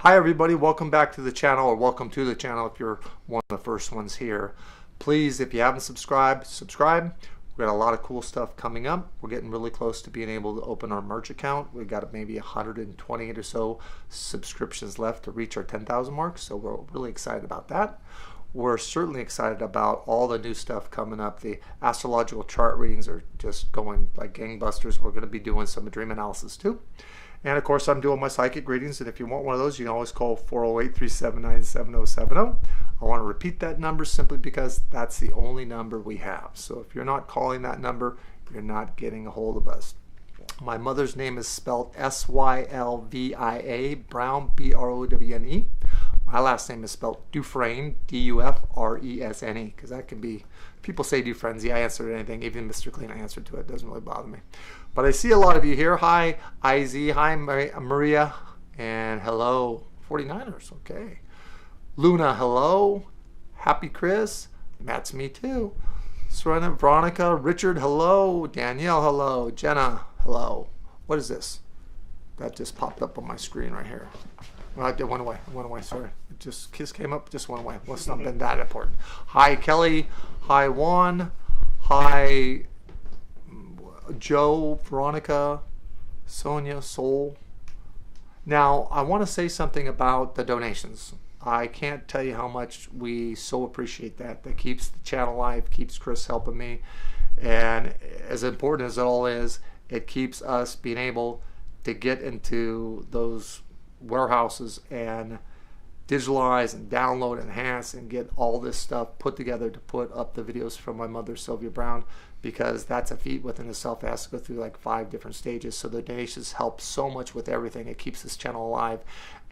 Hi everybody, welcome back to the channel, or welcome to the channel if you're one of the first ones here. Please, if you haven't subscribed, subscribe. We've got a lot of cool stuff coming up. We're getting really close to being able to open our merch account. We've got maybe 128 or so subscriptions left to reach our 10,000 mark, so we're really excited about that. We're certainly excited about all the new stuff coming up. The astrological chart readings are just going like gangbusters. We're going to be doing some dream analysis too. And of course, I'm doing my psychic readings, and if you want one of those, you can always call 408-379-7070. I want to repeat that number simply because that's the only number we have. So if you're not calling that number, you're not getting a hold of us. My mother's name is spelled Sylvia, Browne, Browne. My last name is spelled Dufresne, Dufresne, because that can be, people say Dufresne, I answer anything, even Mr. Clean I answered to it, doesn't really bother me. But I see a lot of you here. Hi, IZ, hi, Maria, and hello, 49ers, okay. Luna, hello. Happy Chris, that's me too. Serena, Veronica, Richard, hello. Danielle, hello. Jenna, hello. What is this? That just popped up on my screen right here. Well, it went away, sorry. It just came up, just went away. Well, it's not been that important. Hi, Kelly. Hi, Juan. Hi, Joe, Veronica, Sonia, Soul. Now, I want to say something about the donations. I can't tell you how much we so appreciate that. That keeps the channel alive, keeps Chris helping me. And as important as it all is, it keeps us being able to get into those warehouses and digitalize and download and enhance and get all this stuff put together to put up the videos from my mother, Sylvia Browne, because that's a feat within itself. It has to go through like 5 different stages. So the donations help so much with everything. It keeps this channel alive.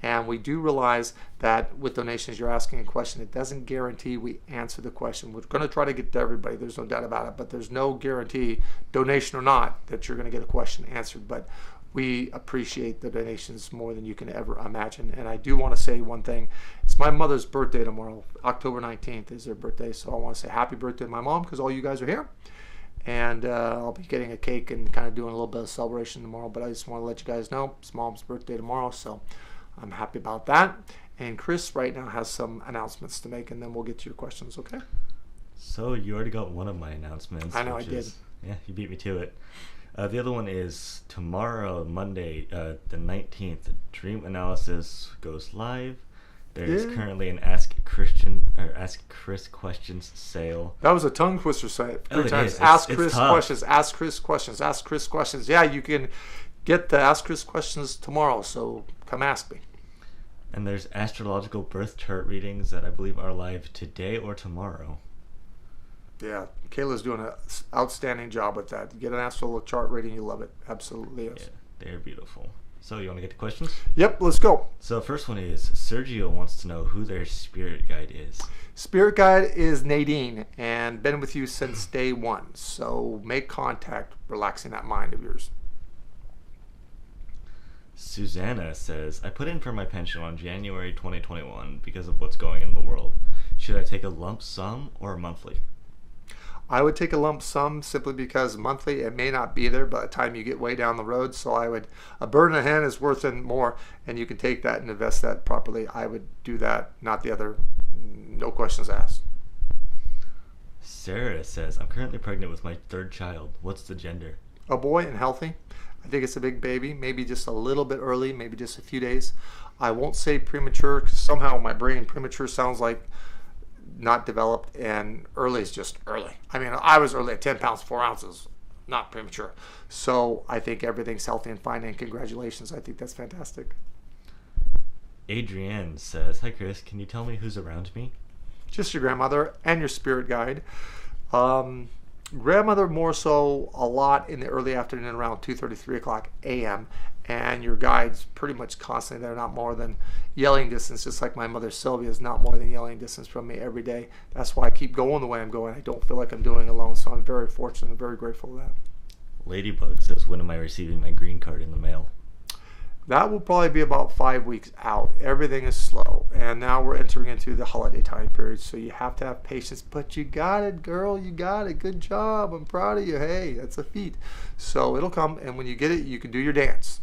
And we do realize that with donations, you're asking a question. It doesn't guarantee we answer the question. We're going to try to get to everybody. There's no doubt about it. But there's no guarantee, donation or not, that you're going to get a question answered. But we appreciate the donations more than you can ever imagine. And I do want to say one thing. It's my mother's birthday tomorrow. October 19th is her birthday. So I want to say happy birthday to my mom because all you guys are here. And I'll be getting a cake and kind of doing a little bit of celebration tomorrow. But I just want to let you guys know it's mom's birthday tomorrow. So I'm happy about that. And Chris right now has some announcements to make, and then we'll get to your questions, okay? So you already got one of my announcements. I know I did. Yeah, you beat me to it. The other one is tomorrow, Monday, the 19th, Dream Analysis goes live. There's currently an Ask Chris Questions sale. That was a tongue twister site. 3 times. Ask Chris questions. Ask Chris questions. Ask Chris questions. Yeah, you can get the Ask Chris questions tomorrow. So come ask me. And there's astrological birth chart readings that I believe are live today or tomorrow. Yeah, Kayla's doing an outstanding job with that. You get an astrological chart reading, you love it. Absolutely is. Yeah, they're beautiful. So you want to get to questions? Yep, let's go. So the first one is, Sergio wants to know who their spirit guide is. Spirit guide is Nadine, and been with you since day one. So make contact, relaxing that mind of yours. Susanna says, I put in for my pension on January 2021 because of what's going in the world. Should I take a lump sum or a monthly? I would take a lump sum simply because monthly it may not be there by the time you get way down the road. So I would, a bird in the hand is worth more, and you can take that and invest that properly. I would do that, not the other. No questions asked. Sarah says, I'm currently pregnant with my 3rd child. What's the gender? A boy and healthy. I think it's a big baby, maybe just a little bit early, maybe just a few days. I won't say premature because somehow my brain premature sounds like not developed, and early is just early. I mean, I was early at 10 pounds, 4 ounces, not premature. So I think everything's healthy and fine, and congratulations. I think that's fantastic. Adrienne says, hi Chris, can you tell me who's around me? Just your grandmother and your spirit guide. Grandmother more so a lot in the early afternoon around 2:30, 3 o'clock a.m. And your guides pretty much constantly. They're not more than yelling distance, just like my mother Sylvia is not more than yelling distance from me every day. That's why I keep going the way I'm going. I don't feel like I'm doing it alone, so I'm very fortunate and very grateful for that. Ladybug says, when am I receiving my green card in the mail? That will probably be about 5 weeks out. Everything is slow, and now we're entering into the holiday time period, so you have to have patience. But you got it, girl. You got it. Good job. I'm proud of you. Hey, that's a feat. So it'll come, and when you get it, you can do your dance.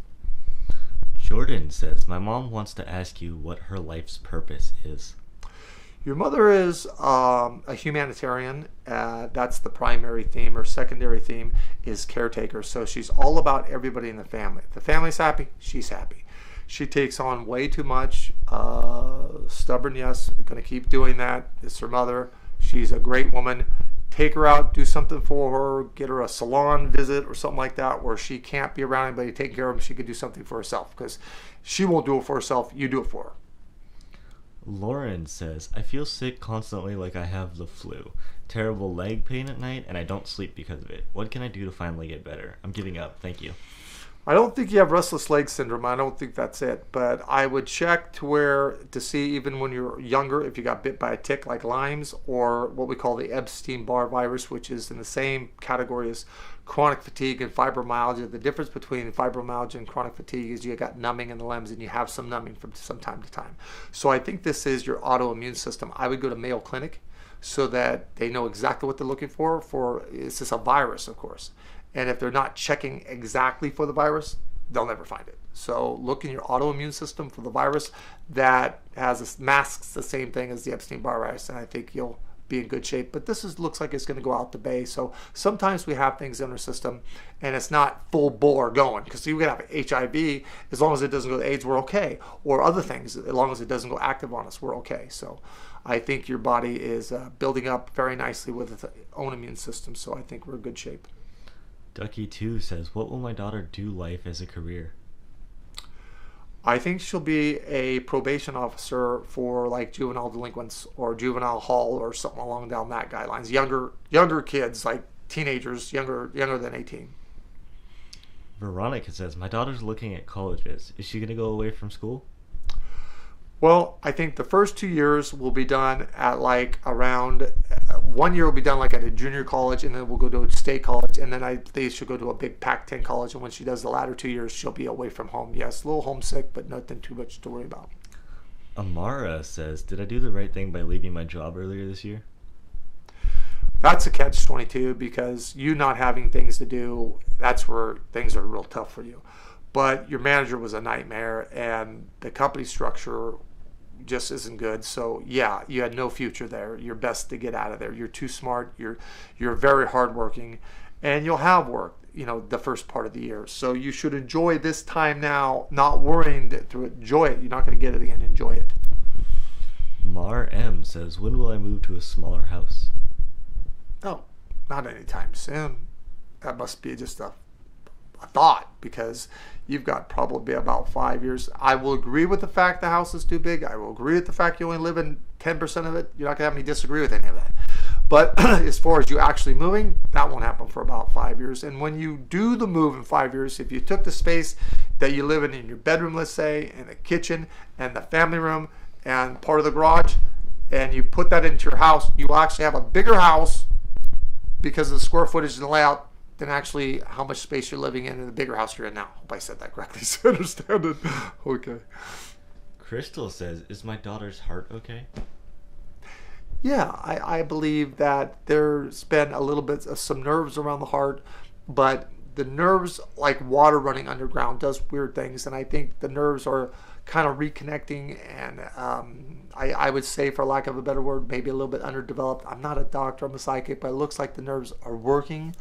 Jordan says, my mom wants to ask you what her life's purpose is. Your mother is a humanitarian. That's the primary theme. Or secondary theme is caretaker. So she's all about everybody in the family. If the family's happy, she's happy. She takes on way too much. Stubborn, yes. Going to keep doing that. It's her mother. She's a great woman. Take her out, do something for her, get her a salon visit or something like that where she can't be around anybody taking care of them. She could do something for herself because she won't do it for herself. You do it for her. Lauren says, I feel sick constantly like I have the flu. Terrible leg pain at night, and I don't sleep because of it. What can I do to finally get better? I'm giving up. Thank you. I don't think you have restless leg syndrome. I don't think that's it. But I would check to see even when you're younger if you got bit by a tick like Lyme's or what we call the Epstein-Barr virus, which is in the same category as chronic fatigue and fibromyalgia. The difference between fibromyalgia and chronic fatigue is you got numbing in the limbs and you have some numbing from some time to time. So I think this is your autoimmune system. I would go to Mayo Clinic so that they know exactly what they're looking for. It's just a virus, of course. And if they're not checking exactly for the virus, they'll never find it. So look in your autoimmune system for the virus that masks the same thing as the Epstein-Barr virus, and I think you'll be in good shape. But this looks like it's going to go out the bay. So sometimes we have things in our system, and it's not full bore going. Because you can have HIV, as long as it doesn't go to AIDS, we're okay. Or other things, as long as it doesn't go active on us, we're okay. So I think your body is building up very nicely with its own immune system. So I think we're in good shape. Ducky2 says, what will my daughter do life as a career? I think she'll be a probation officer for like juvenile delinquents or juvenile hall or something along down that guidelines. Younger kids, like teenagers, younger than 18. Veronica says, my daughter's looking at colleges. Is she going to go away from school? Well, I think the first 2 years will be done at like around 1 year will be done like at a junior college, and then we'll go to a state college, and then they should go to a big Pac-10 college. And when she does the latter 2 years, she'll be away from home. Yes, a little homesick, but nothing too much to worry about. Amara says, did I do the right thing by leaving my job earlier this year? That's a catch-22 because you not having things to do, that's where things are real tough for you. But your manager was a nightmare, and the company structure just isn't good. So yeah, you had no future there. You're best to get out of there. You're too smart. You're very hardworking, and you'll have work, the first part of the year. So you should enjoy this time now, not worrying to enjoy it. You're not going to get it again. Enjoy it. Mar M says, when will I move to a smaller house? No, not anytime soon. That must be just a thought, because you've got probably about 5 years. I will agree with the fact the house is too big. I will agree with the fact you only live in 10% of it. You're not going to have me disagree with any of that. But as far as you actually moving, that won't happen for about 5 years. And when you do the move in 5 years, if you took the space that you live in your bedroom, let's say, and the kitchen and the family room and part of the garage, and you put that into your house, you will actually have a bigger house because of the square footage and the layout than actually how much space you're living in the bigger house you're in now. Hope I said that correctly so understand it. Okay. Crystal says, is my daughter's heart okay? Yeah, I believe that there's been a little bit of some nerves around the heart, but the nerves, like water running underground, does weird things, and I think the nerves are kind of reconnecting, and I would say, for lack of a better word, maybe a little bit underdeveloped. I'm not a doctor, I'm a psychic, but it looks like the nerves are working,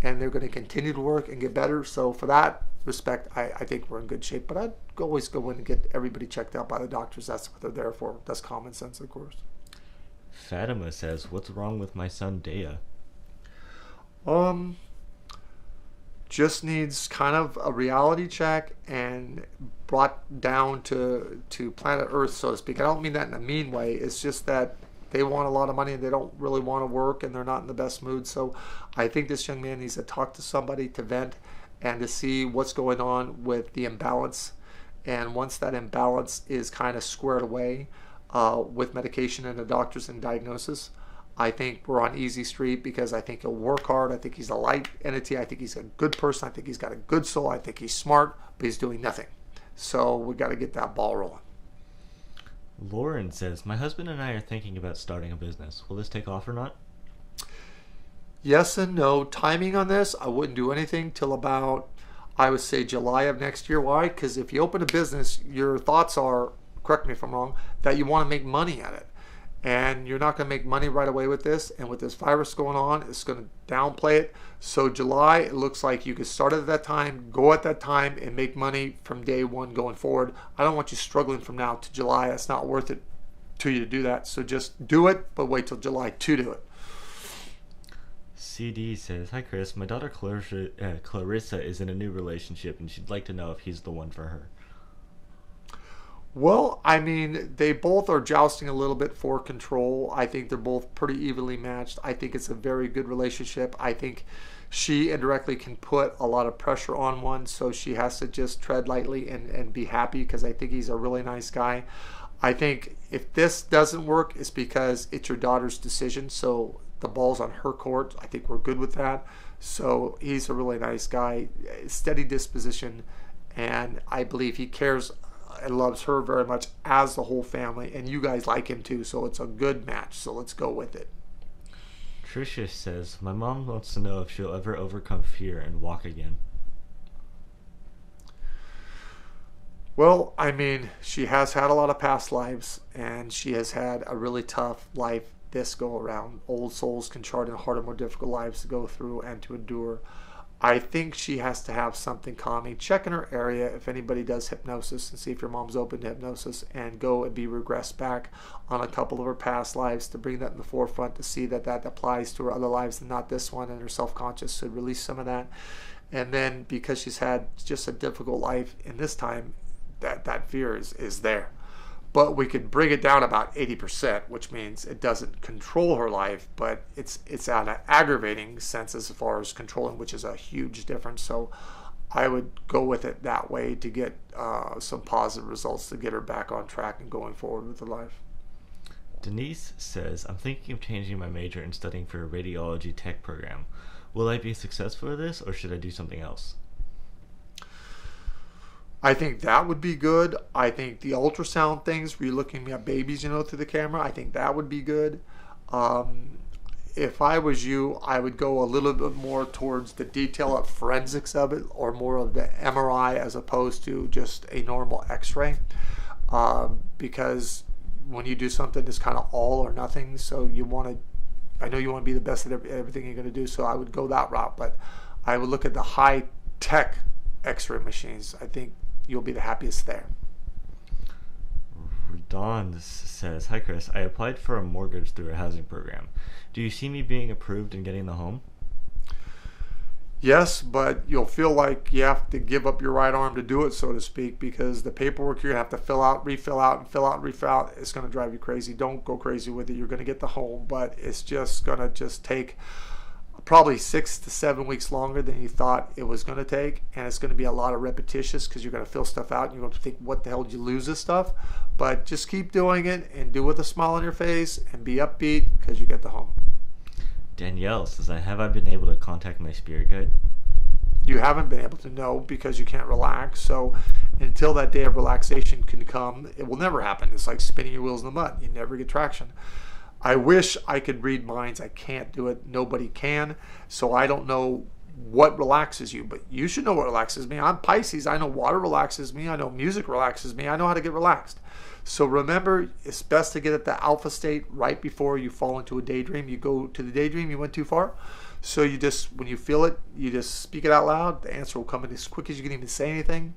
and they're going to continue to work and get better. So for that respect, I think we're in good shape. But I'd always go in and get everybody checked out by the doctors. That's what they're there for. That's common sense, of course. Fatima says, what's wrong with my son Dea? Just needs kind of a reality check and brought down to planet Earth, so to speak. I don't mean that in a mean way. It's just that they want a lot of money and they don't really want to work, and they're not in the best mood. So I think this young man needs to talk to somebody, to vent, and to see what's going on with the imbalance. And once that imbalance is kind of squared away with medication and the doctors and diagnosis, I think we're on easy street, because I think he'll work hard. I think he's a light entity. I think he's a good person. I think he's got a good soul. I think he's smart, but he's doing nothing. So we got to get that ball rolling. Lauren says, my husband and I are thinking about starting a business. Will this take off or not? Yes and no. Timing on this, I wouldn't do anything till about, I would say July of next year. Why? Because if you open a business, your thoughts are, correct me if I'm wrong, that you want to make money at it. And you're not going to make money right away with this. And with this virus going on, it's going to downplay it. So July, it looks like you could start at that time, go at that time, and make money from day one going forward. I don't want you struggling from now to July. It's not worth it to you to do that. So just do it, but wait till July to do it. CD says, "Hi Chris, my daughter Clarissa is in a new relationship and she'd like to know if he's the one for her." Well, I mean, they both are jousting a little bit for control. I think they're both pretty evenly matched. I think it's a very good relationship. I think she indirectly can put a lot of pressure on one, so she has to just tread lightly and be happy, because I think he's a really nice guy. I think if this doesn't work, it's because it's your daughter's decision, so the ball's on her court. I think we're good with that. So he's a really nice guy, steady disposition, and I believe he cares and loves her very much, as the whole family, and you guys like him too, so it's a good match, so let's go with it. Tricia says, "My mom wants to know if she'll ever overcome fear and walk again." Well, I mean, she has had a lot of past lives, and she has had a really tough life this go around. Old souls can chart in harder, more difficult lives to go through and to endure. I think she has to have something calming. Check in her area if anybody does hypnosis, and see if your mom's open to hypnosis, and go and be regressed back on a couple of her past lives to bring that in the forefront, to see that that applies to her other lives and not this one, and her self-conscious should release some of that. And then, because she's had just a difficult life in this time, that fear is there. But we could bring it down about 80%, which means it doesn't control her life, but it's on an aggravating sense as far as controlling, which is a huge difference. So I would go with it that way to get some positive results, to get her back on track and going forward with her life. Denise says, "I'm thinking of changing my major and studying for a radiology tech program. Will I be successful with this, or should I do something else?" I think that would be good. I think the ultrasound things where you're looking at babies, through the camera, I think that would be good. If I was you, I would go a little bit more towards the detail of forensics of it, or more of the MRI as opposed to just a normal x-ray. Because when you do something, it's kind of all or nothing. So I know you want to be the best at everything you're going to do, so I would go that route. But I would look at the high-tech x-ray machines. I think you'll be the happiest there. Dawn says, "Hi Chris, I applied for a mortgage through a housing program. Do you see me being approved and getting the home?" Yes, but you'll feel like you have to give up your right arm to do it, so to speak, because the paperwork you're going to have to fill out, refill out, and fill out, and refill out, it's going to drive you crazy. Don't go crazy with it. You're going to get the home, but it's just going to take probably 6 to 7 weeks longer than you thought it was going to take, and it's going to be a lot of repetitious, because you're going to fill stuff out and you're going to think, what the hell did you lose this stuff? But just keep doing it, and do it with a smile on your face, and be upbeat, because you get the home. Danielle says, "Have I been able to contact my spirit guide?" You haven't been able to know, because you can't relax. So until that day of relaxation can come, it will never happen. It's like spinning your wheels in the mud. You never get traction. I wish I could read minds. I can't do it. Nobody can. So I don't know what relaxes you, but you should know what relaxes me. I'm Pisces. I know water relaxes me. I know music relaxes me. I know how to get relaxed. So remember, it's best to get at the alpha state right before you fall into a daydream. You go to the daydream, you went too far. So you just, when you feel it, you just speak it out loud. The answer will come in as quick as you can even say anything.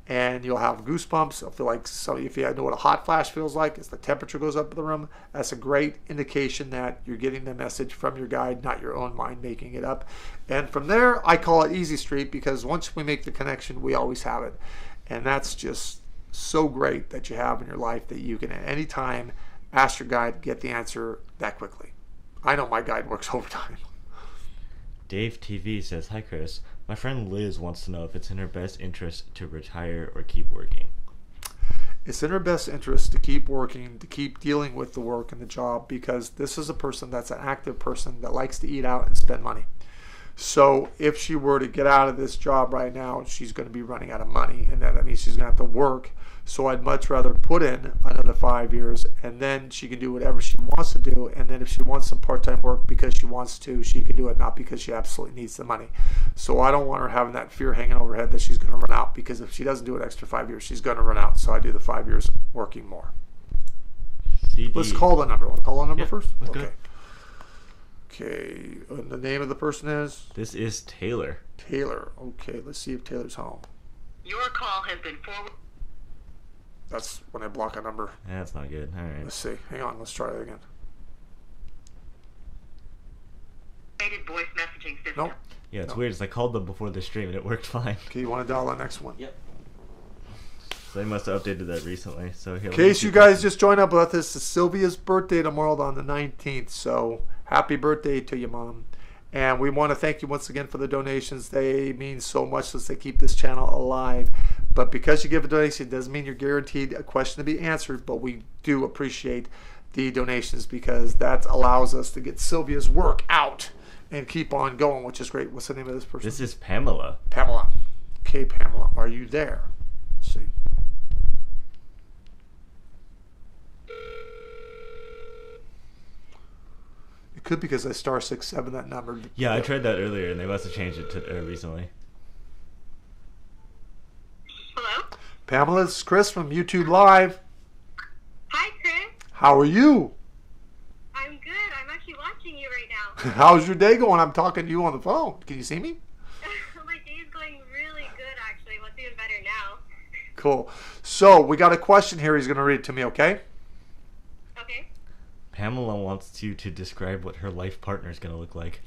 And you'll have goosebumps. You'll feel like, if you know what a hot flash feels like, as the temperature goes up in the room, that's a great indication that you're getting the message from your guide, not your own mind making it up. And from there, I call it Easy Street, because once we make the connection, we always have it. And that's just so great that you have in your life, that you can at any time ask your guide, get the answer that quickly. I know my guide works overtime. Dave TV says, "Hi Chris, my friend Liz wants to know if it's in her best interest to retire or keep working." It's in her best interest to keep working, to keep dealing with the work and the job, because this is a person that's an active person that likes to eat out and spend money. So if she were to get out of this job right now, she's going to be running out of money, and that means she's going to have to work So I'd much rather put in another 5 years, and then she can do whatever she wants to do. And then if she wants some part-time work because she wants to, she can do it, not because she absolutely needs the money. So I don't want her having that fear hanging over her head that she's going to run out, because if she doesn't do an extra 5 years, she's going to run out. So I do the 5 years working more. CD. Let's call the number. Want to call the number first? Let's Okay. go. Okay. And the name of the person is? This is Taylor. Taylor. Okay. Let's see if Taylor's home. Your call has been forwarded. That's when I block a number. Yeah, that's not good. All right. Let's see. Hang on. Let's try it again. Voice messaging system. Nope. Yeah, it's No. weird. It's I called them before the stream and it worked fine. Okay. You want to dial the next one? Yep. So they must have updated that recently. So here. In case you guys just joined up with us, this is Sylvia's birthday tomorrow on the 19th. So happy birthday to you, Mom. And we want to thank you once again for the donations. They mean so much as they keep this channel alive. But because you give a donation, it doesn't mean you're guaranteed a question to be answered. But we do appreciate the donations, because that allows us to get Sylvia's work out and keep on going, which is great. What's the name of this person? This is Pamela. Pamela. Okay, Pamela, are you there? Let's see. It could be because I star 6-7 that number. Yeah, I tried that earlier and they must have changed it to recently. Hello? Pamela, it's Chris from YouTube Live. Hi, Chris. How are you? I'm good. I'm actually watching you right now. How's your day going? I'm talking to you on the phone. Can you see me? My day is going really good, actually. What's even better now? Cool. So we got a question here. He's going to read it to me, okay? Okay. Pamela wants you to describe what her life partner is going to look like.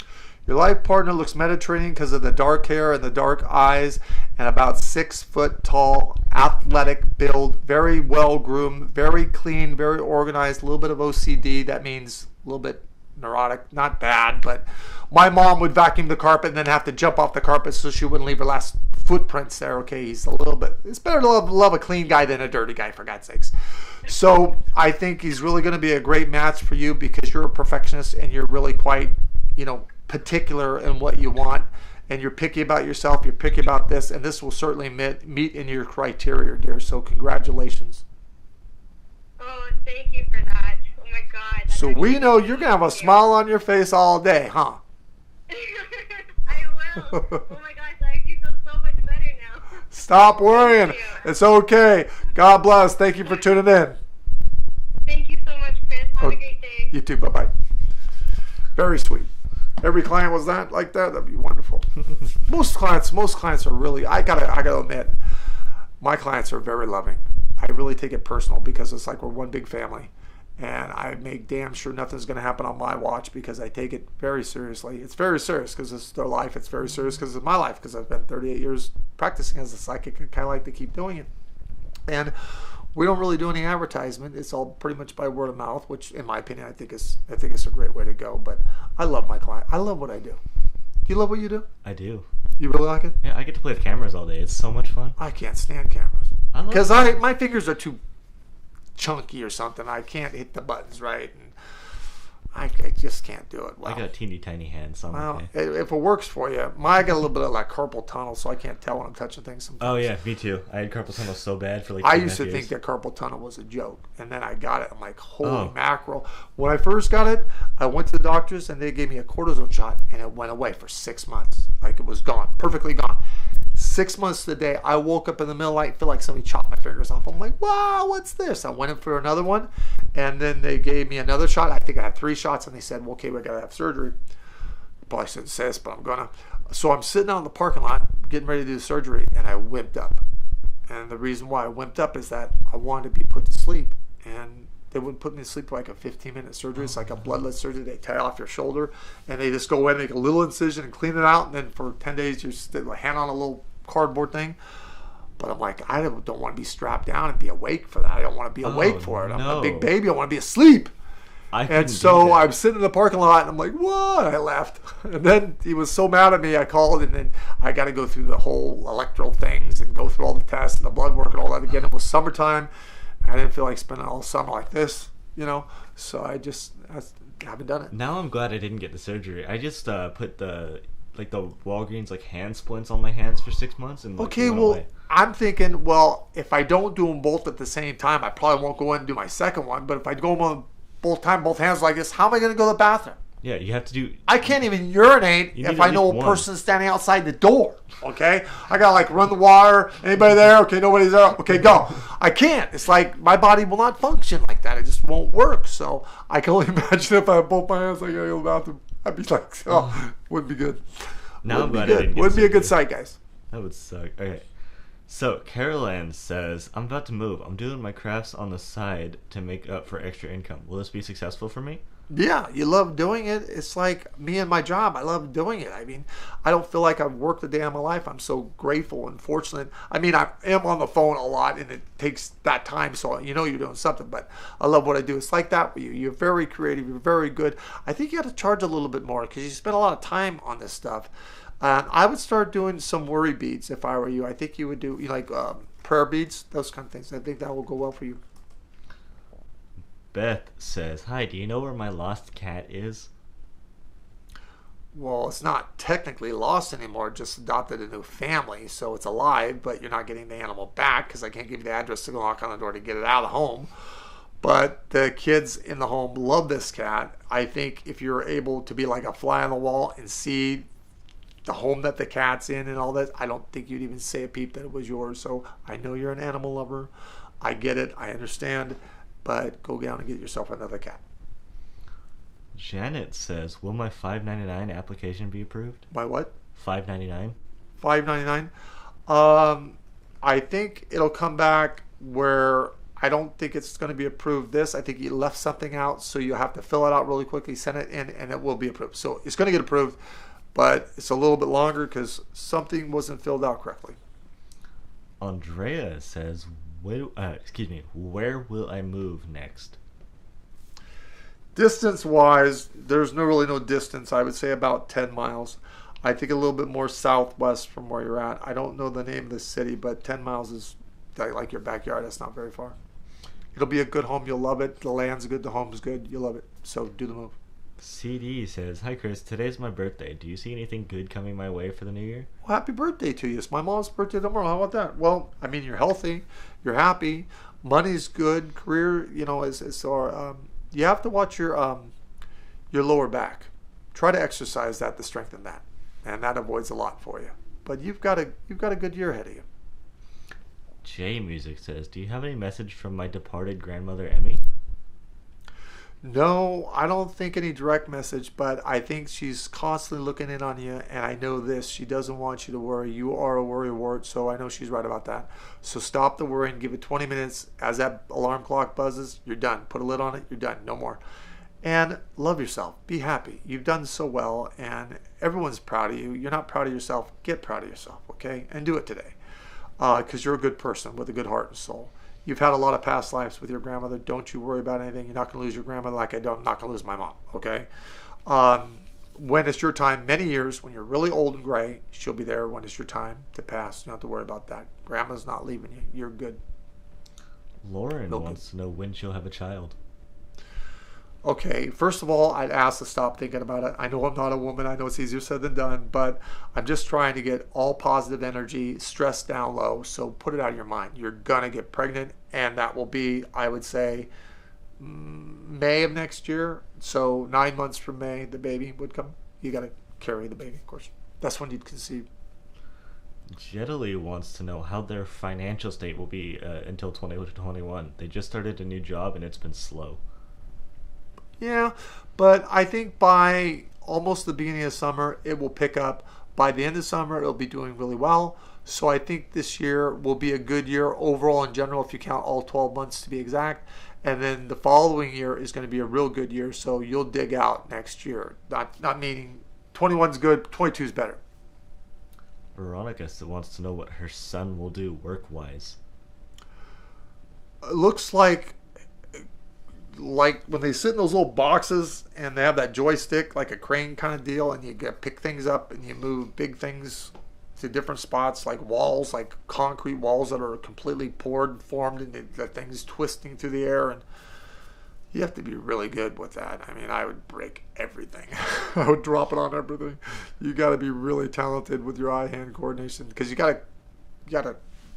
Your life partner looks Mediterranean because of the dark hair and the dark eyes, and about 6 foot tall, athletic build, very well groomed, very clean, very organized, a little bit of OCD. That means a little bit neurotic, not bad, but my mom would vacuum the carpet and then have to jump off the carpet so she wouldn't leave her last footprints there. Okay, he's a little bit, it's better to love a clean guy than a dirty guy, for God's sakes. So I think he's really going to be a great match for you, because you're a perfectionist and you're really quite, particular in what you want, and you're picky about yourself, you're picky about this, and this will certainly meet in your criteria, dear. So congratulations. Oh, thank you for that. Oh, my God. That's So we actually know you're going to have a thank you. smile on your face all day, huh? I will. Oh, my gosh. I actually feel so much better now. Stop worrying. Thank you. It's okay. God bless. Thank you for tuning in. Thank you so much, Chris. Have a great day. You too. Bye-bye. Very sweet. Every client was that like that. That'd be wonderful. Most clients are really. I gotta admit, my clients are very loving. I really take it personal, because it's like we're one big family, and I make damn sure nothing's gonna happen on my watch, because I take it very seriously. It's very serious because it's their life. It's very serious because it's my life, because I've been 38 years practicing as a psychic. I kind of like to keep doing it, and we don't really do any advertisement. It's all pretty much by word of mouth, which, in my opinion, I think it's a great way to go. But I love my client. I love what I do. Do you love what you do? I do. You really like it? Yeah, I get to play with cameras all day. It's so much fun. I can't stand cameras I love because it. my fingers are too chunky or something. I can't hit the buttons right, and I just can't do it well. I got teeny tiny hands, so I'm Well, okay. if it works for you, I got a little bit of like carpal tunnel, so I can't tell when I'm touching things sometimes. Oh yeah, me too. I had carpal tunnel so bad for like I 2.5 used to years. think that carpal tunnel was a joke, and then I got it. I'm like, holy Oh. mackerel. When I first got it, I went to the doctors, and they gave me a cortisone shot, and it went away for 6 months. Like, it was gone, perfectly gone. 6 months to the day, I woke up in the middle of the night, feel like somebody chopped my fingers off. I'm like, wow, what's this? I went in for another one, and then they gave me another shot. I think I had 3 shots, and they said, well, okay, we got to have surgery. Probably shouldn't say this, but I'm gonna. So I'm sitting out in the parking lot, getting ready to do the surgery, and I wimped up. And the reason why I wimped up is that I wanted to be put to sleep, and they wouldn't put me to sleep for like a 15-minute surgery. It's like a bloodless surgery. They tie off your shoulder, and they just go in, make a little incision, and clean it out, and then for 10 days you're still hand on a little cardboard thing. But I'm like, I don't want to be strapped down and be awake for that. I don't want to be awake for it. I'm a big baby. I want to be asleep. And so I'm sitting in the parking lot, and I'm like, what? I left. And then he was so mad at me, I called, and then I got to go through the whole electoral things and go through all the tests and the blood work and all that again. It was summertime. I didn't feel like spending all summer like this, So I haven't done it. Now I'm glad I didn't get the surgery. I just put the Walgreens hand splints on my hands for 6 months, and Okay, went well, away. I'm thinking, well, if I don't do them both at the same time, I probably won't go in and do my second one. But if I go on both hands like this, how am I going to go to the bathroom? Yeah, you have to do. I can't even urinate You need if at I know a least person standing outside the door. Okay, I gotta like run the water. Anybody there? Okay, nobody's there. Okay, go. I can't. It's like my body will not function like that. It just won't work. So I can only imagine if I have both my hands, I gotta go to the bathroom. I'd be like, oh, wouldn't be good. Now I'm Wouldn't glad be I good. didn't get Wouldn't be a sick. good sight, guys. That would suck. Okay. So, Caroline says, I'm about to move. I'm doing my crafts on the side to make up for extra income. Will this be successful for me? Yeah, you love doing it. It's like me and my job. I love doing it. I mean, I don't feel like I've worked a day in my life. I'm so grateful and fortunate. I mean, I am on the phone a lot, and it takes that time, so you know you're doing something. But I love what I do. It's like that with you. You're very creative. You're very good. I think you got to charge a little bit more because you spend a lot of time on this stuff. I would start doing some worry beads if I were you. I think you would do like prayer beads, those kind of things. I think that will go well for you. Beth says, hi, do you know where my lost cat is? Well, it's not technically lost anymore, just adopted a new family, so it's alive, but you're not getting the animal back because I can't give you the address to go knock on the door to get it out of the home. But the kids in the home love this cat. I think if you're able to be like a fly on the wall and see the home that the cat's in and all that, I don't think you'd even say a peep that it was yours. So I know you're an animal lover. I get it. I understand. But go down and get yourself another cat. Janet says, will my $5.99 application be approved? My what? $5.99? $5.99. I think it'll come back where I don't think it's going to be approved this. I think you left something out, so you have to fill it out really quickly, send it in, and it will be approved. So it's going to get approved, but it's a little bit longer because something wasn't filled out correctly. Andrea says, where will I move next? Distance-wise, there's really no distance. I would say about 10 miles. I think a little bit more southwest from where you're at. I don't know the name of the city, but 10 miles is like your backyard. That's not very far. It'll be a good home. You'll love it. The land's good. The home's good. You'll love it. So do the move. CD says, hi Chris, today's my birthday. Do you see anything good coming my way for the new year? Well, happy birthday to you. It's my mom's birthday tomorrow. How about that? Well, I mean, you're healthy. You're happy. Money's good. Career, you know, you have to watch your lower back. Try to exercise that to strengthen that, and that avoids a lot for you. But you've got a good year ahead of you. J Music says, do you have any message from my departed grandmother Emmy? No, I don't think any direct message, but I think she's constantly looking in on you, and I know this. She doesn't want you to worry. You are a worrywart, so I know she's right about that. So stop the worrying. Give it 20 minutes. As that alarm clock buzzes, you're done. Put a lid on it. You're done. No more. And love yourself. Be happy. You've done so well, and everyone's proud of you. You're not proud of yourself. Get proud of yourself, okay? And do it today because you're a good person with a good heart and soul. You've had a lot of past lives with your grandmother. Don't you worry about anything. You're not going to lose your grandmother like I'm not going to lose my mom, okay? When it's your time, many years, when you're really old and gray, she'll be there when it's your time to pass. You don't have to worry about that. Grandma's not leaving you. You're good. Lauren wants to know when she'll have a child. Okay, first of all, I'd ask to stop thinking about it. I know I'm not a woman. I know it's easier said than done, but I'm just trying to get all positive energy, stress down low, so put it out of your mind. You're going to get pregnant, and that will be, I would say, May of next year. So 9 months from May, the baby would come. You got to carry the baby, of course. That's when you'd conceive. Jedely wants to know how their financial state will be until 2021. They just started a new job, and it's been slow. Yeah, but I think by almost the beginning of summer, it will pick up. By the end of summer, it'll be doing really well. So I think this year will be a good year overall in general, if you count all 12 months to be exact. And then the following year is going to be a real good year. So you'll dig out next year. Not meaning 21's good, 22's better. Veronica wants to know what her son will do work-wise. It looks like when they sit in those little boxes and they have that joystick, like a crane kind of deal, and you pick things up and you move big things to different spots, like walls, like concrete walls that are completely poured and formed, and the thing's twisting through the air. And you have to be really good with that. I mean, I would break everything. I would drop it on everything. You got to be really talented with your eye-hand coordination because you got to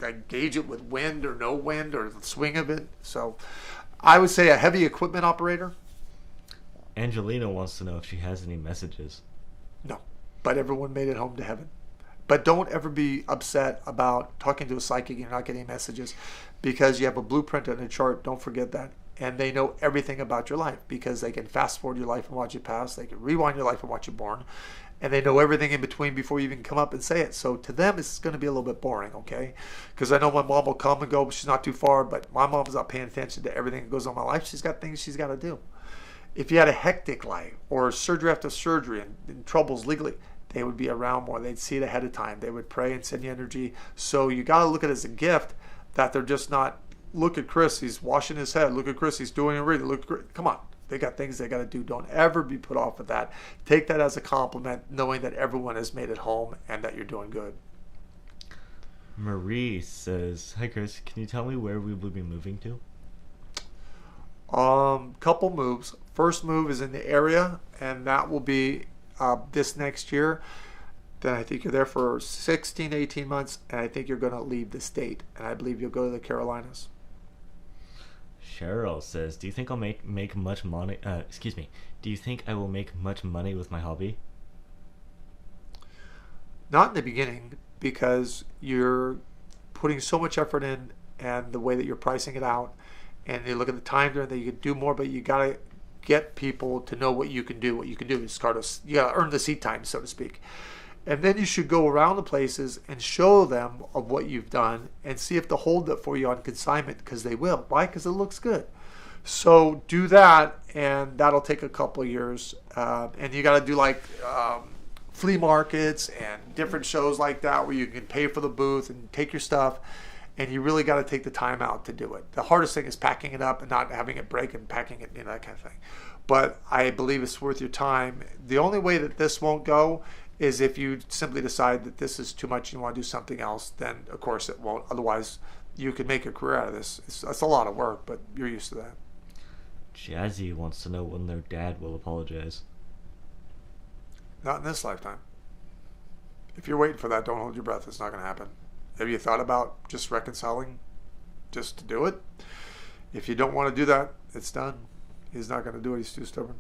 gauge it with wind or no wind or the swing of it. So I would say a heavy equipment operator. Angelina wants to know if she has any messages. No, but everyone made it home to heaven. But don't ever be upset about talking to a psychic and you're not getting messages, because you have a blueprint and a chart. Don't forget that. And they know everything about your life, because they can fast forward your life and watch you pass. They can rewind your life and watch you born. And they know everything in between before you even come up and say it. So to them, it's going to be a little bit boring, okay? Because I know my mom will come and go, but she's not too far. But my mom's not paying attention to everything that goes on in my life. She's got things she's got to do. If you had a hectic life or surgery after surgery and troubles legally, they would be around more. They'd see it ahead of time. They would pray and send you energy. So you got to look at it as a gift, that they're just not, look at Chris, he's washing his head. Look at Chris, he's doing a reading. Look, come on. They got things they got to do. Don't ever be put off with that. Take that as a compliment, knowing that everyone has made it home and that you're doing good. Marie says, "Hi Chris, can you tell me where we will be moving to?" Couple moves. First move is in the area, and that will be this next year. Then I think you're there for 16, 18 months, and I think you're going to leave the state, and I believe you'll go to the Carolinas. Cheryl says, "Do you think I'll make much money? Do you think I will make much money with my hobby?" Not in the beginning, because you're putting so much effort in, and the way that you're pricing it out, and you look at the time there that you could do more, but you got to get people to know what you can do. What you can do is you got to earn the seat time, so to speak. And then you should go around the places and show them of what you've done and see if they'll hold it for you on consignment, because they will. Why? Because it looks good. So do that, and that'll take a couple of years. And you got to do like flea markets and different shows like that where you can pay for the booth and take your stuff. And you really got to take the time out to do it. The hardest thing is packing it up and not having it break and packing it, that kind of thing. But I believe it's worth your time. The only way that this won't go is if you simply decide that this is too much and you want to do something else. Then of course it won't. Otherwise you can make a career out of this. It's a lot of work, but you're used to that. Jazzy wants to know when their dad will apologize. Not in this lifetime. If you're waiting for that, don't hold your breath. It's not going to happen. Have you thought about just reconciling just to do it? If you don't want to do that, it's done. He's not going to do it. He's too stubborn.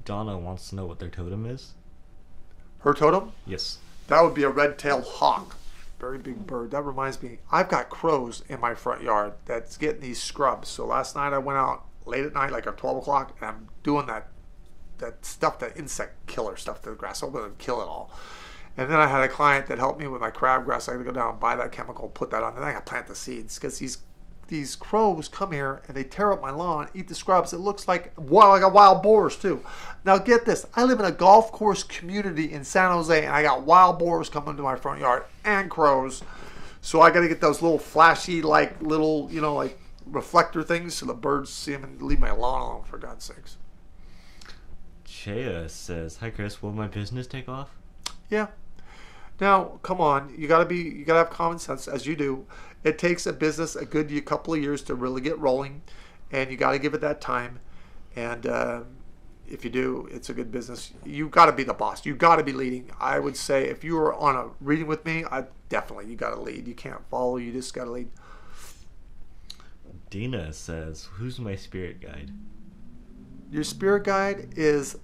Donna wants to know what their totem is. Her totem? Yes. That would be a red-tailed hawk. Very big bird. That reminds me, I've got crows in my front yard that's getting these scrubs. So last night I went out late at night, like at 12 o'clock, and I'm doing that stuff, that insect killer stuff to the grass. I'm going to kill it all. And then I had a client that helped me with my crabgrass. I had to go down and buy that chemical, put that on, and then I got to plant the seeds, because these crows come here and they tear up my lawn, eat the scrubs. It looks like I got wild boars too. Now get this, I live in a golf course community in San Jose, and I got wild boars coming to my front yard and crows. So I got to get those little flashy, like little, like reflector things so the birds see them and leave my lawn alone, for God's sakes. Chea says, "Hi Chris, will my business take off?" Yeah. Now, come on, you gotta have common sense, as you do. It takes a business a good couple of years to really get rolling, and you got to give it that time. And if you do, it's a good business. You got to be the boss. You got to be leading. I would say if you were on a reading with me, you got to lead. You can't follow. You just got to lead. Dina says, "Who's my spirit guide?" Your spirit guide is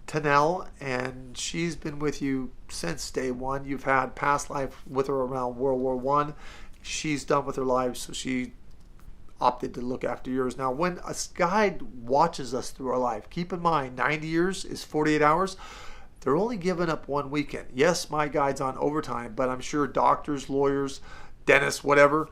Tanel, and she's been with you since day one. You've had past life with her around World War I. She's done with her life, so she opted to look after yours. Now, when a guide watches us through our life, keep in mind, 90 years is 48 hours. They're only giving up one weekend. Yes, my guide's on overtime, but I'm sure doctors, lawyers, dentists, whatever,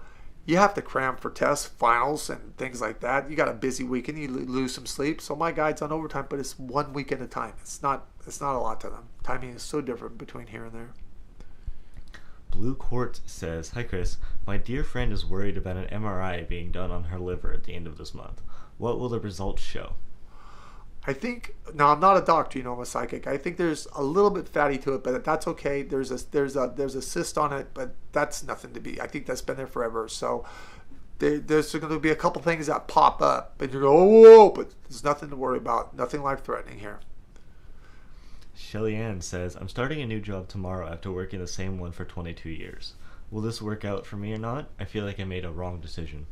you have to cram for tests, finals, and things like that. You got a busy weekend, you lose some sleep. So my guide's on overtime, but it's 1 week at a time. It's not a lot to them. Timing is so different between here and there. Blue Quartz says, "Hi Chris, my dear friend is worried about an MRI being done on her liver at the end of this month. What will the results show?" I think, now I'm not a doctor, I'm a psychic. I think there's a little bit fatty to it, but that's okay. There's a cyst on it, but that's nothing to be. I think that's been there forever. So there's going to be a couple things that pop up, and you go, "Oh," but there's nothing to worry about. Nothing life-threatening here. Shelly Ann says, "I'm starting a new job tomorrow after working the same one for 22 years. Will this work out for me or not? I feel like I made a wrong decision.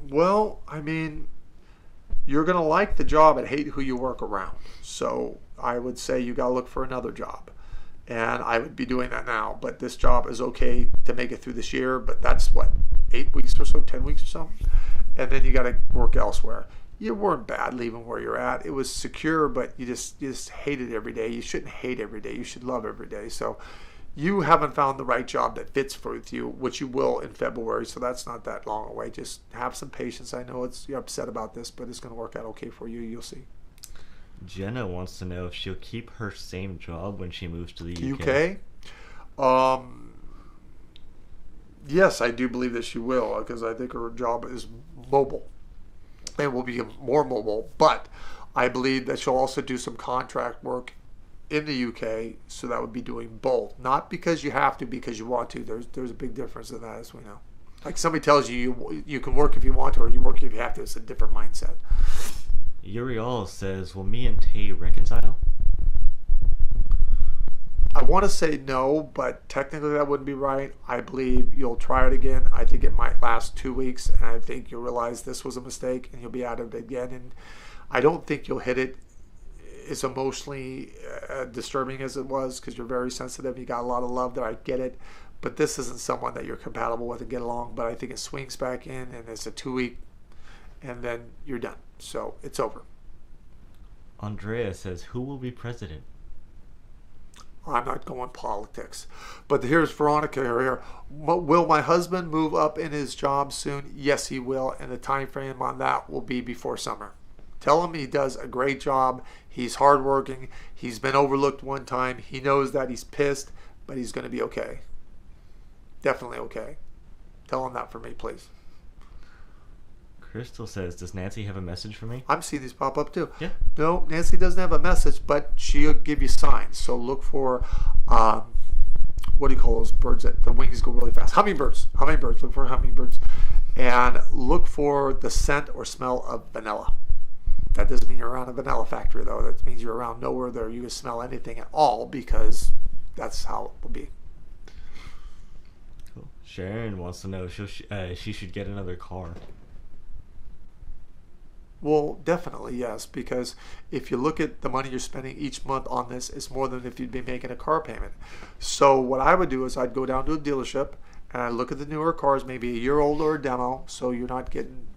Well, I mean, you're going to like the job and hate who you work around. So I would say you got to look for another job. And I would be doing that now. But this job is okay to make it through this year. But that's what, 8 weeks or so, 10 weeks or so? And then you got to work elsewhere. You weren't bad leaving where you're at. It was secure, but you just hate it every day. You shouldn't hate every day. You should love every day. So you haven't found the right job that fits with you, which you will in February. So that's not that long away. Just have some patience. I know you're upset about this, but it's going to work out okay for you. You'll see. Jenna wants to know if she'll keep her same job when she moves to the UK. Yes, I do believe that she will, because I think her job is mobile. It will be more mobile, but I believe that she'll also do some contract work in the UK, so that would be doing both. Not because you have to, because you want to. There's a big difference in that, as we know. Like somebody tells you can work if you want to, or you work if you have to. It's a different mindset. Uriel says, will Me and Tay reconcile? I want to say no, but technically that wouldn't be right. I believe you'll try it again. I think it might last 2 weeks, and I think you'll realize this was a mistake, and you'll be at it again. And I don't think you'll hit it as emotionally disturbing as it was, because you're very sensitive. You got a lot of love there. I get it. But this isn't someone that you're compatible with and get along. But I think it swings back in, and it's a 2 week, and then you're done. So it's over. Andrea says, who will be president? I'm not going politics. But here's Veronica here. Will my husband move up in his job soon? Yes, he will. And the time frame on that will be before summer. Tell him he does a great job. He's hardworking. He's been overlooked one time. He knows that. He's pissed, but he's going to be okay. Definitely okay. Tell him that for me, please. Crystal says, does Nancy have a message for me? I'm seeing these pop up too. Yeah. No, Nancy doesn't have a message, but she'll give you signs. So look for, what do you call those birds that the wings go really fast? Hummingbirds. Hummingbirds. Look for hummingbirds. And look for the scent or smell of vanilla. That doesn't mean you're around a vanilla factory, though. That means you're around nowhere there you can smell anything at all, because that's how it will be. Cool. Sharon wants to know if she should get another car. Well, definitely, yes, because if you look at the money you're spending each month on this, it's more than if you'd be making a car payment. So what I would do is I'd go down to a dealership and I'd look at the newer cars, maybe a year old or a demo, so you're not getting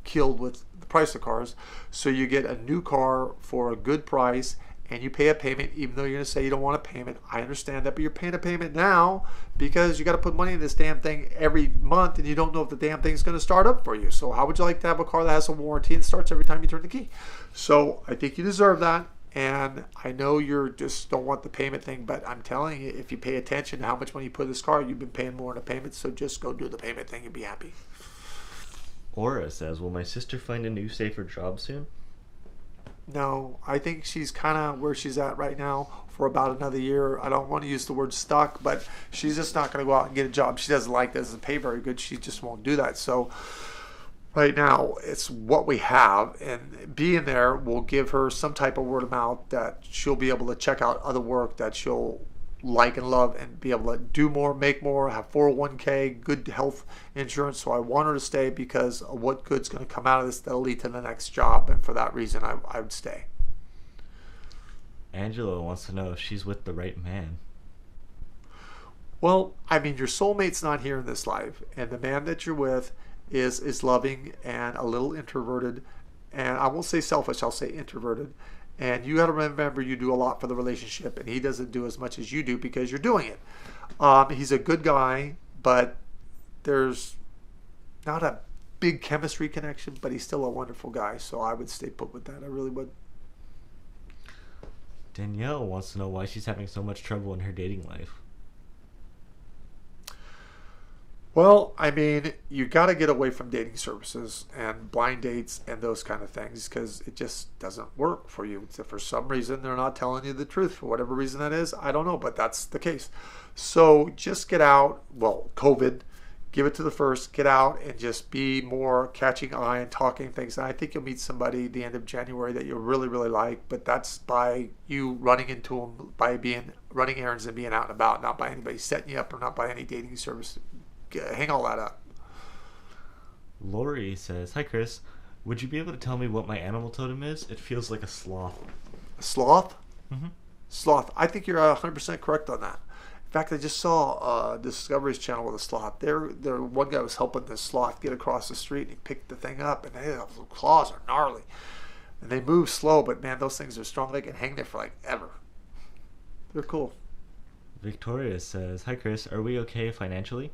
killed with the price of cars. So you get a new car for a good price, and you pay a payment, even though you're going to say you don't want a payment. I understand that, but you're paying a payment now because you got to put money in this damn thing every month, and you don't know if the damn thing's going to start up for you. So how would you like to have a car that has a warranty and starts every time you turn the key? So I think you deserve that, and I know you just don't want the payment thing, but I'm telling you, if you pay attention to how much money you put in this car, you've been paying more in a payment, so just go do the payment thing and be happy. Aura says, will my sister find a new, safer job soon? No, I think she's kind of where she's at right now for about another year. I don't want to use the word stuck, but she's just not going to go out and get a job. She doesn't like this, doesn't pay very good. She just won't do that. So right now, it's what we have, and being there will give her some type of word of mouth that she'll be able to check out other work that she'll like and love, and be able to do more, make more, have 401k, good health insurance. So I want her to stay because of what good's going to come out of this that'll lead to the next job, and for that reason I would stay. Angela wants to know if she's with the right man. Well, I mean, your soulmate's not here in this life, and the man that you're with is loving and a little introverted, and I won't say selfish, I'll say introverted. And you got to remember, you do a lot for the relationship, and he doesn't do as much as you do because you're doing it. He's a good guy, but there's not a big chemistry connection, but he's still a wonderful guy. So I would stay put with that. I really would. Danielle wants to know why she's having so much trouble in her dating life. Well, I mean, you got to get away from dating services and blind dates and those kind of things, because it just doesn't work for you. So for some reason, they're not telling you the truth. For whatever reason that is, I don't know, but that's the case. So just get out. Well, COVID, give it to the first. Get out and just be more catching eye and talking things. And I think you'll meet somebody the end of January that you'll really, really like. But that's by you running into them, by running errands and being out and about, not by anybody setting you up, or not by any dating service hang all that up. Lori says, "Hi Chris, would you be able to tell me what my animal totem is? It feels like a sloth." A sloth? Mm-hmm. Sloth. I think you're 100% correct on that. In fact, I just saw Discovery's channel with a sloth. There, one guy was helping this sloth get across the street. And he picked the thing up, and the claws are gnarly. And they move slow, but man, those things are strong. They can hang there for like ever. They're cool. Victoria says, "Hi Chris, are we okay financially?"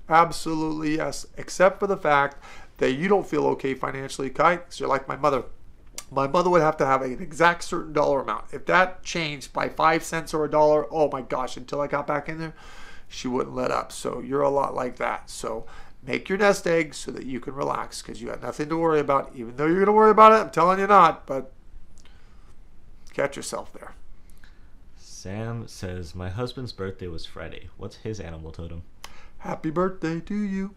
Absolutely yes, except for the fact that you don't feel okay financially, Kai, because you're like my mother. My mother would have to have an exact certain dollar amount. If that changed by 5 cents or $1, oh my gosh, until I got back in there, she wouldn't let up. So you're a lot like that. So make your nest egg so that you can relax, because you got nothing to worry about. Even though you're going to worry about it, I'm telling you not, but catch yourself there. Sam says, "My husband's birthday was Friday. What's his animal totem?" Happy birthday to you.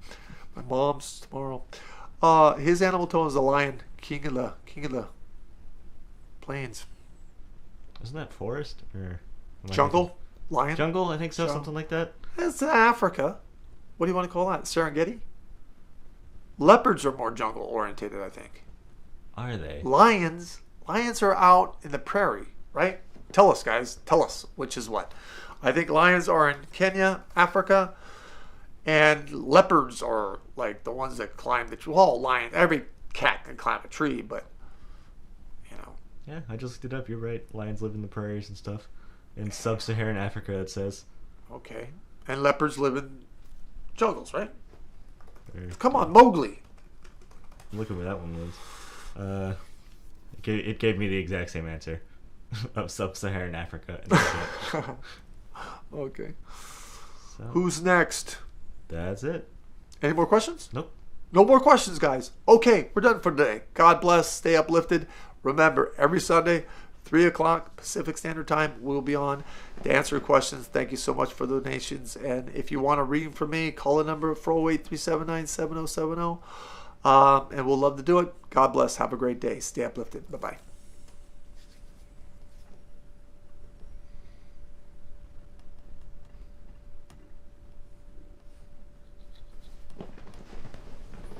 My mom's tomorrow. His animal totem is a lion, king of the plains. Isn't that forest or Jungle? Lion? Jungle, I think so, something like that. It's Africa. What do you want to call that? Serengeti? Leopards are more jungle oriented, I think. Are they? Lions are out in the prairie, right? Tell us, guys. Tell us which is what. I think lions are in Kenya, Africa, and leopards are like the ones that climb the tree. Well, every cat can climb a tree, but you know. Yeah, I just looked it up. You're right. Lions live in the prairies and stuff. In sub-Saharan Africa, it says. Okay. And leopards live in jungles, right? Or, Come on, Mowgli. Look at where that one was. It gave me the exact same answer of sub-Saharan Africa. Okay. So, Who's next? that's it. Any more questions? Nope. No more questions, guys. Okay, we're done for today. God bless. Stay uplifted. Remember, every Sunday, 3 o'clock Pacific Standard Time, we'll be on to answer your questions. Thank you so much for the donations. And if you want a reading from me, call the number 408-379-7070. And we'll love to do it. God bless. Have a great day. Stay uplifted. Bye-bye.